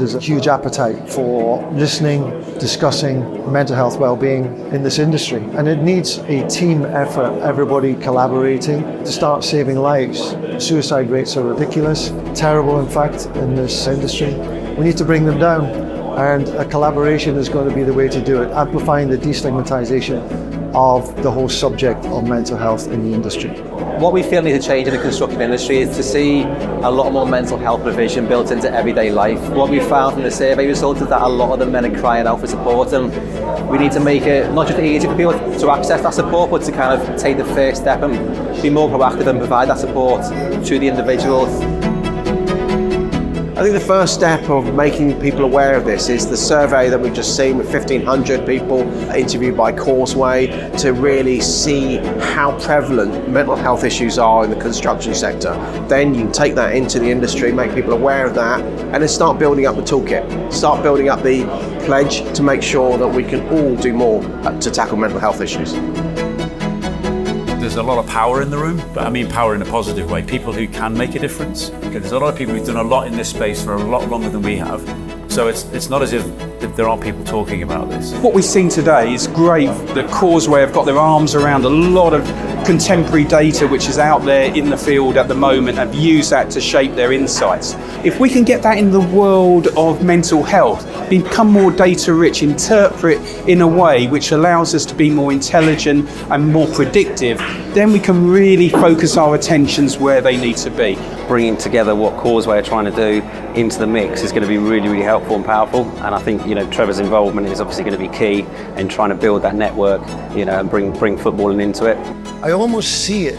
there's a huge appetite for listening, discussing mental health well-being in this industry. And it needs a team effort, everybody collaborating to start saving lives. Suicide rates are ridiculous, terrible in fact, in this industry. We need to bring them down, and a collaboration is going to be the way to do it, amplifying the destigmatization of the whole subject of mental health in the industry. What we feel needs to change in the construction industry is to see a lot more mental health provision built into everyday life. What we found from the survey results is that a lot of the men are crying out for support, and we need to make it not just easy for people to access that support, but to kind of take the first step and be more proactive and provide that support to the individuals. I think the first step of making people aware of this is the survey that we've just seen with 1,500 people interviewed by Causeway to really see how prevalent mental health issues are in the construction sector. Then you can take that into the industry, make people aware of that, and then start building up the toolkit. Start building up the pledge to make sure that we can all do more to tackle mental health issues. There's a lot of power in the room, but I mean power in a positive way. People who can make a difference. Okay, there's a lot of people who've done a lot in this space for a lot longer than we have. So it's not as if there aren't people talking about this. What we've seen today is great that Causeway have got their arms around a lot of contemporary data which is out there in the field at the moment, and use that to shape their insights. If we can get that in the world of mental health, become more data rich, interpret in a way which allows us to be more intelligent and more predictive, then we can really focus our attentions where they need to be. Bringing together what Causeway are trying to do into the mix is going to be really, really helpful and powerful. And I think, Trevor's involvement is obviously going to be key in trying to build that network, and bring footballing into it. I almost see it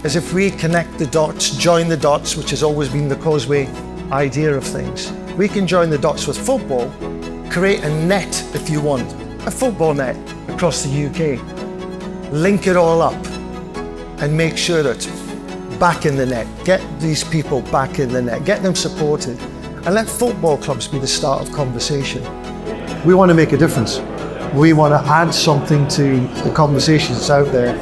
as if we connect the dots, join the dots, which has always been the Causeway idea of things. We can join the dots with football, create a net, if you want, a football net across the UK, link it all up and make sure that back in the net, get these people back in the net, get them supported, and let football clubs be the start of conversation. We want to make a difference. We want to add something to the conversations out there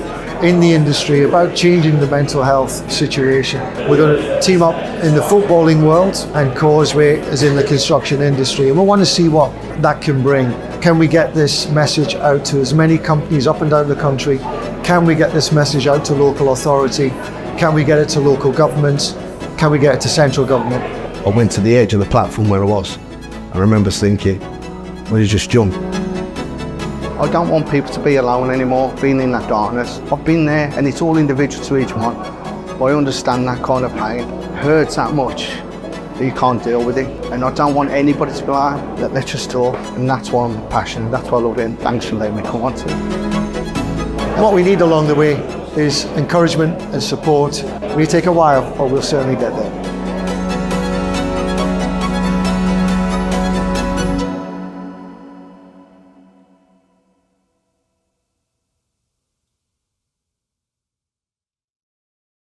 in the industry about changing the mental health situation. We're going to team up in the footballing world, and Causeway is in the construction industry, and we want to see what that can bring. Can we get this message out to as many companies up and down the country? Can we get this message out to local authority? Can we get it to local governments? Can we get it to central government? I went to the edge of the platform where I was. I remember thinking, well, you just jump. I don't want people to be alone anymore, being in that darkness. I've been there, and it's all individual to each one. But I understand that kind of pain. It hurts that much that you can't deal with it. And I don't want anybody to be like, let's just talk. And that's why I'm passionate, that's why I love it, and thanks for letting me come on to it. What we need along the way is encouragement and support. It may take a while, but we'll certainly get there.